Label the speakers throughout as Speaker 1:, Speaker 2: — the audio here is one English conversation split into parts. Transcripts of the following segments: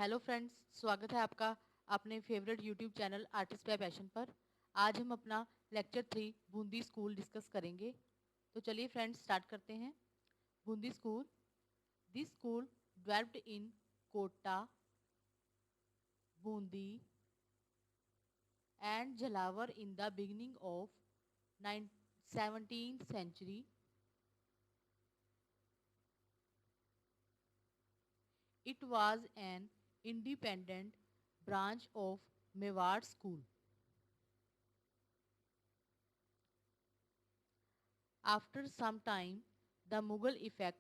Speaker 1: Hello friends, स्वागत है आपका अपने favourite YouTube channel artist bye passion पर। आज हम अपना लेक्चर 3 बूंदी स्कूल डिस्कस करेंगे। तो चलिए फ्रेंड्स स्टार्ट करते हैं। Bundi school. This school developed in Kota, Bundi and Jhalawar in the beginning of 17th century. It was an independent branch of Mewar School. After some time, the Mughal effect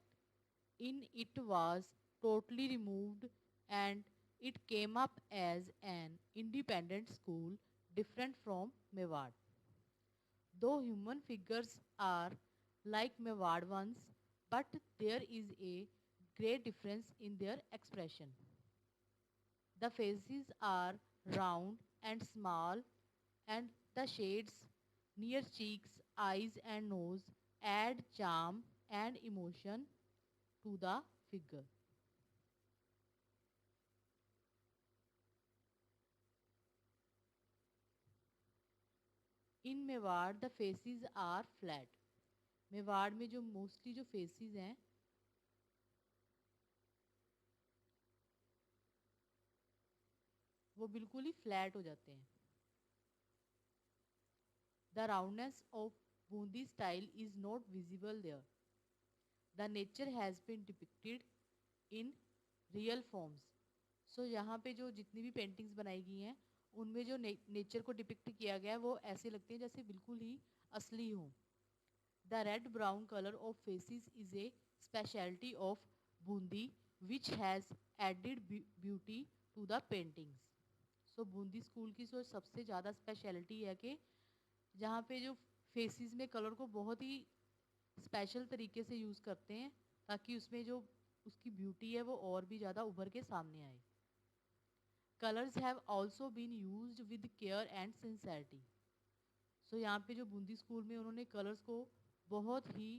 Speaker 1: in it was totally removed and it came up as an independent school different from Mewar. Though human figures are like Mewar ones, but there is a great difference in their expression. The faces are round and small, and the shades near cheeks, eyes, and nose add charm and emotion to the figure. In Mewar the faces are flat. Mewar में जो mostly जो faces हैं वो बिल्कुल ही flat हो जाते हैं. The roundness of Bundi style is not visible there. The nature has been depicted in real forms. So यहाँ पे जो जितनी भी पेंटिंग्स बनाई गई हैं उनमें जो नेचर को डिपिक्ट किया गया है वो ऐसे लगते हैं जैसे बिल्कुल ही असली हों. The red brown color of faces is a specialty of Bundi which has added beauty to the paintings. So Bundi school की जो सबसे ज़्यादा स्पेशलिटी है कि जहाँ पे जो फेसेस में कलर को बहुत ही स्पेशल तरीके से यूज़ करते हैं ताकि उसमें जो उसकी ब्यूटी है वो और भी ज़्यादा उभर के सामने आए. Colours have also been used with care and sincerity. So यहाँ पे जो बूंदी स्कूल में उन्होंने कलर्स को बहुत ही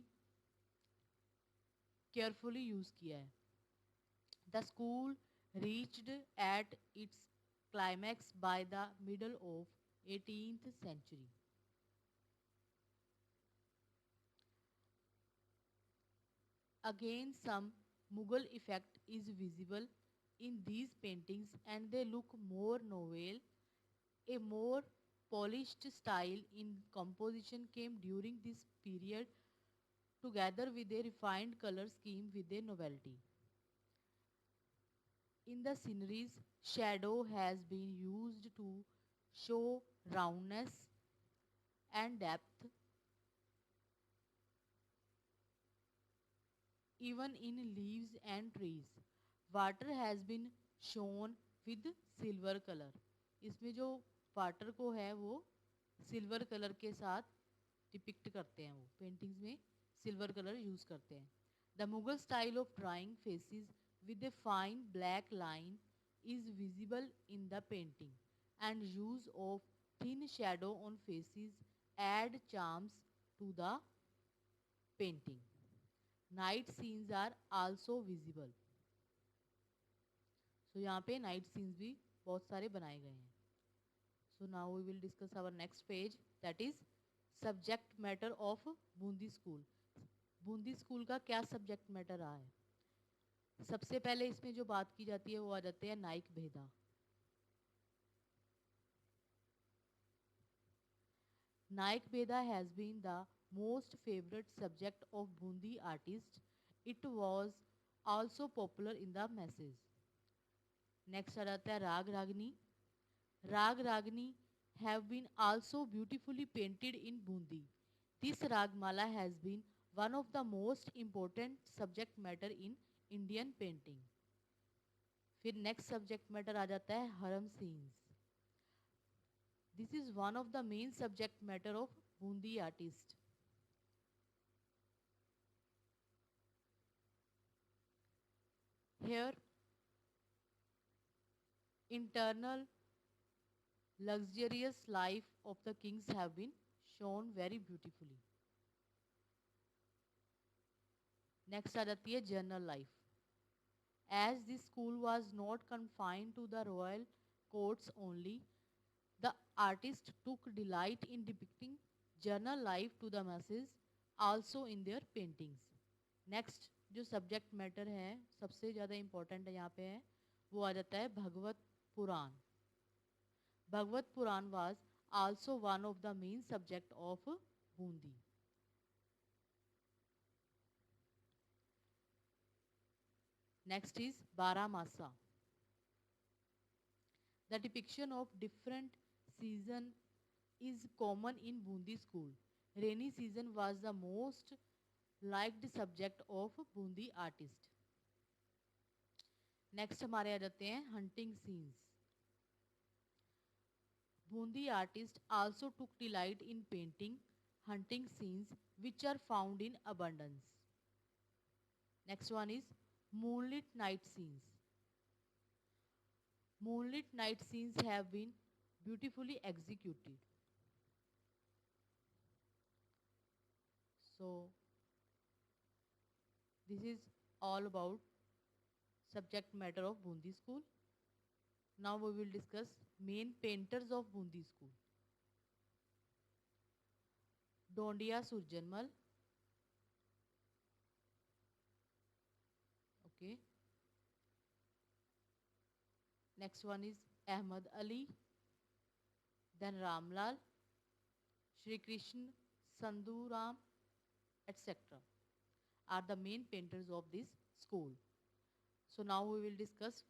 Speaker 1: केयरफुली यूज़ किया है. The school reached at its climax by the middle of 18th century. Again, some Mughal effect is visible in these paintings and they look more novel. A more polished style in composition came during this period together with a refined color scheme with a novelty. In the sceneries, shadow has been used to show roundness and depth. Even in leaves and trees, water has been shown with silver color. इसमें जो water को है वो silver colour के साथ depict करते हैं. वो पेंटिंग्स में सिल्वर कलर यूज करते हैं. The Mughal style of drawing faces with a fine black line is visible in the painting and use of thin shadow on faces add charms to the painting. Night scenes are also visible. So यहाँ पे night scenes भी बहुत सारे बनाए गए हैं. So now we will discuss our next page, that is subject matter of Bundi school. Bundi school का क्या सब्जेक्ट मैटर रहा है. सबसे पहले इसमें जो बात की जाती है वो आ जाते हैं Naik Bheda. Nayak Bheda has been the most favourite subject of Bundi artist. It was also popular in the message. Next आ जाता है Raga Ragini. Raga Ragini have been also beautifully painted in Bundi. This Ragmala has been one of the most important subject matter in Indian painting. फिर next subject matter आ जाता है हरम scenes. This is one of the main subject matter of Bundi artist. Here internal luxurious life of the kings have been shown very beautifully. Next आ जाती है general life. As this school was not confined to the royal courts only, the artist took delight in depicting journal life to the masses, also in their paintings. Next जो subject matter है सबसे ज़्यादा important यहाँ पे है वो आ जाता है भगवत पुराण. भगवत पुराण was also one of the main subject of Bundi. Next is Baramasa. The depiction of different season is common in Bundi school. Rainy season was the most liked subject of Bundi artist. Next हमारे आ जाते हैं hunting scenes. Bundi artist also took delight in painting hunting scenes which are found in abundance. Next one is moonlit night scenes. Moonlit night scenes have been beautifully executed. So, this is all about subject matter of Bundi school. Now we will discuss main painters of Bundi school. Dondia Surjanmal. Okay. Next one is Ahmad Ali. Then Ramlal, Shri Krishna, Sandhuram, etc. are the main painters of this school. So now we will discuss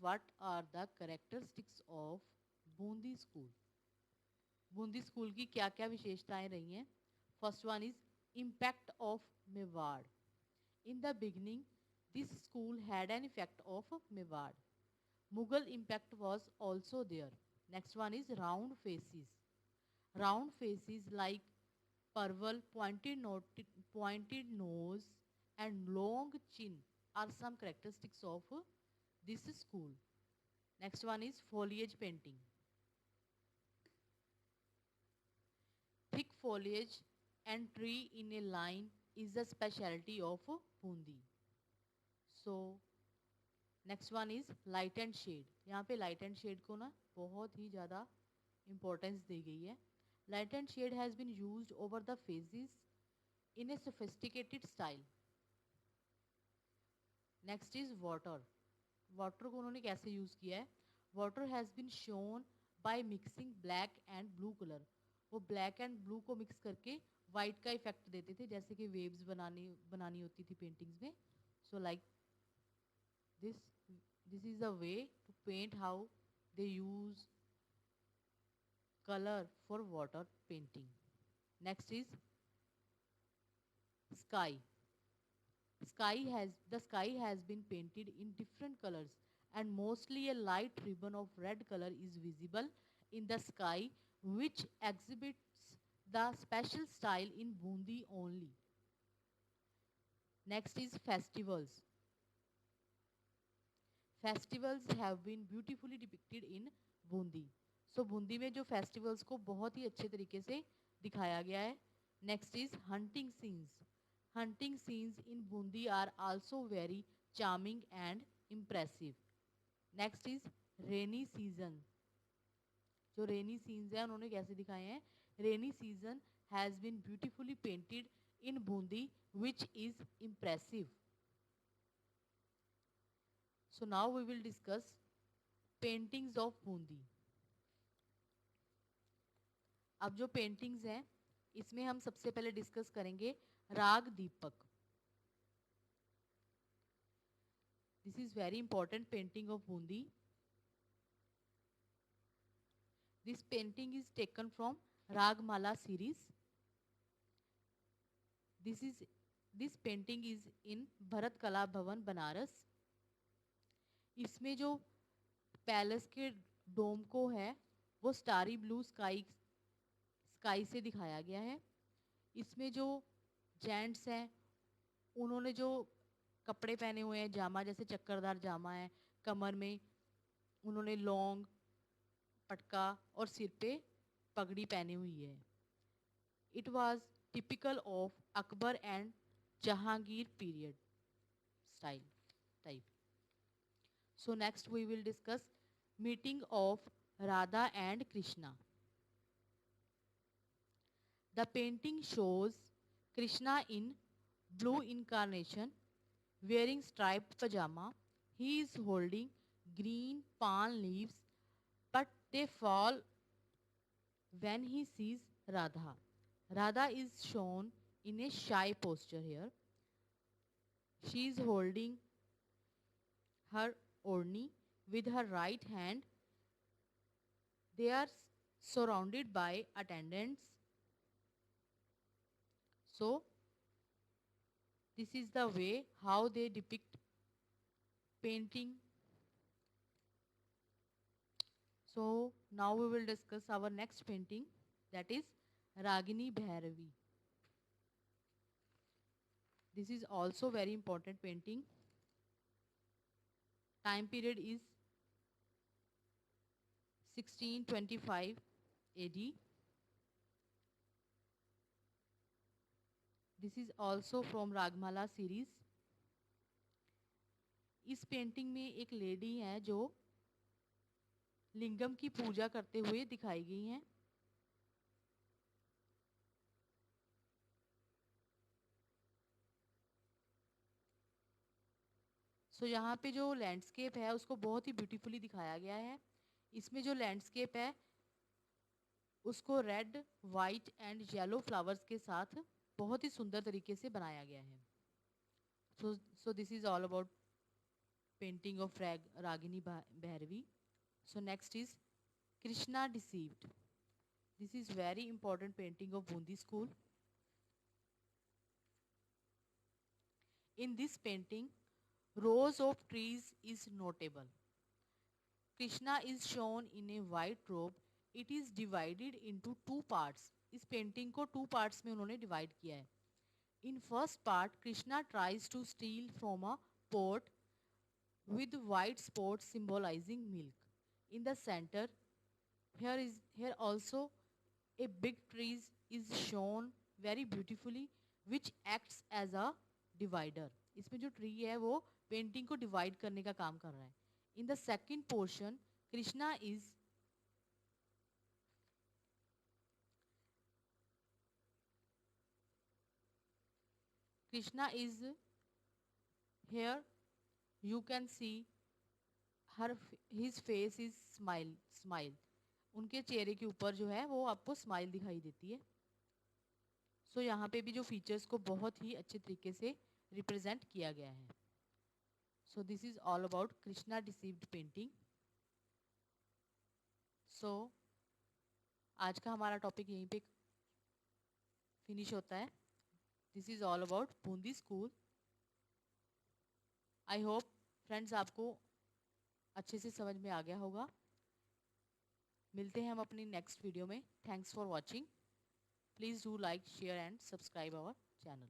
Speaker 1: what are the characteristics of Bundi school. Bundi school की क्या क्या विशेषताएं रही हैं? First one is impact of Mewar. In the beginning, this school had an effect of Mewar. Mughal impact was also there. Next one is round faces. Round faces like Parval, pointed nose and long chin are some characteristics of this school. Next one is foliage painting. Thick foliage and tree in a line is the specialty of Bundi. So next one is light and shade. यहाँ पे light and shade को ना बहुत ही ज़्यादा importance दी गई है. Light and shade has been used over the phases in a sophisticated style. Next is water. Water को उन्होंने कैसे यूज़ किया है? Water has been shown by mixing black and blue colour. वो ब्लैक एंड ब्लू को mix करके white का effect देते थे, जैसे कि वेव्स बनानी होती थी पेंटिंग्स में. So like this is a way to paint how they use color for water painting. Next is sky. The sky has been painted in different colors and mostly a light ribbon of red color is visible in the sky, which exhibits the special style in Bundi only. Next is festivals. Festivals have been beautifully depicted in Bundi. So Bundi में जो festivals को बहुत ही अच्छे तरीके से दिखाया गया है. Next is hunting scenes. Hunting scenes in Bundi are also very charming and impressive. Next is rainy season. जो rainy scenes हैं उन्होंने कैसे दिखाए हैं? Rainy season has been beautifully painted in Bundi, which is impressive. So now we will discuss paintings of Bundi. अब जो paintings हैं इसमें हम सबसे पहले डिस्कस करेंगे Raga Deepak. This is very important painting of Bundi. This painting is taken from Ragamala series. This painting is in Bharat Kala Bhavan Banaras. इसमें जो पैलेस के डोम को है वो स्टारी ब्लू स्काई से दिखाया गया है. इसमें जो जेंट्स हैं उन्होंने जो कपड़े पहने हुए हैं, जामा जैसे चक्करदार जामा है, कमर में उन्होंने लॉन्ग पटका और सिर पे पगड़ी पहनी हुई है. It was typical of Akbar and Jahangir period style. type. So next we will discuss meeting of Radha and Krishna. The painting shows Krishna in blue incarnation wearing striped pajama. He is holding green palm leaves, but they fall when he sees Radha. Radha is shown in a shy posture here. She is holding her orni with her right hand. They are surrounded by attendants. So this is the way how they depict painting. So now we will discuss our next painting, that is Ragini Bhairavi. This is also very important painting. Time period is 1625 AD. This is also from Ragmala series. इस painting में एक lady है जो लिंगम की पूजा करते हुए दिखाई गई हैं. सो यहाँ पे जो लैंडस्केप है उसको बहुत ही ब्यूटीफुली दिखाया गया है. इसमें जो लैंडस्केप है उसको red, white and yellow flowers के साथ बहुत ही सुंदर तरीके से बनाया गया है. So this is all about painting of Ragini Bhairavi. So next is Krishna Deceived. This is very important painting of Bundi school. In this painting, rows of trees is notable. Krishna is shown in a white robe. It is divided into two parts. इस painting को two parts में उन्होंने divide किया है. In first part, Krishna tries to steal from a pot with white spots symbolizing milk. In the center, here also a big tree is shown very beautifully, which acts as a divider. इसमें जो tree है वो painting को divide करने का काम कर रहा है. In the second portion, Krishna is here. You can see his face is smile. उनके चेहरे के ऊपर जो है वो आपको स्माइल दिखाई देती है. सो यहाँ पे भी जो फीचर्स को बहुत ही अच्छे तरीके से रिप्रेजेंट किया गया है. So this is all about Krishna deceived painting. So आज का हमारा टॉपिक यहीं पे फिनिश होता है. This is all about Bundi school. I hope friends आपको अच्छे से समझ में आ गया होगा. मिलते हैं हम अपनी नेक्स्ट वीडियो में. Thanks for watching. Please do like, share and subscribe our channel.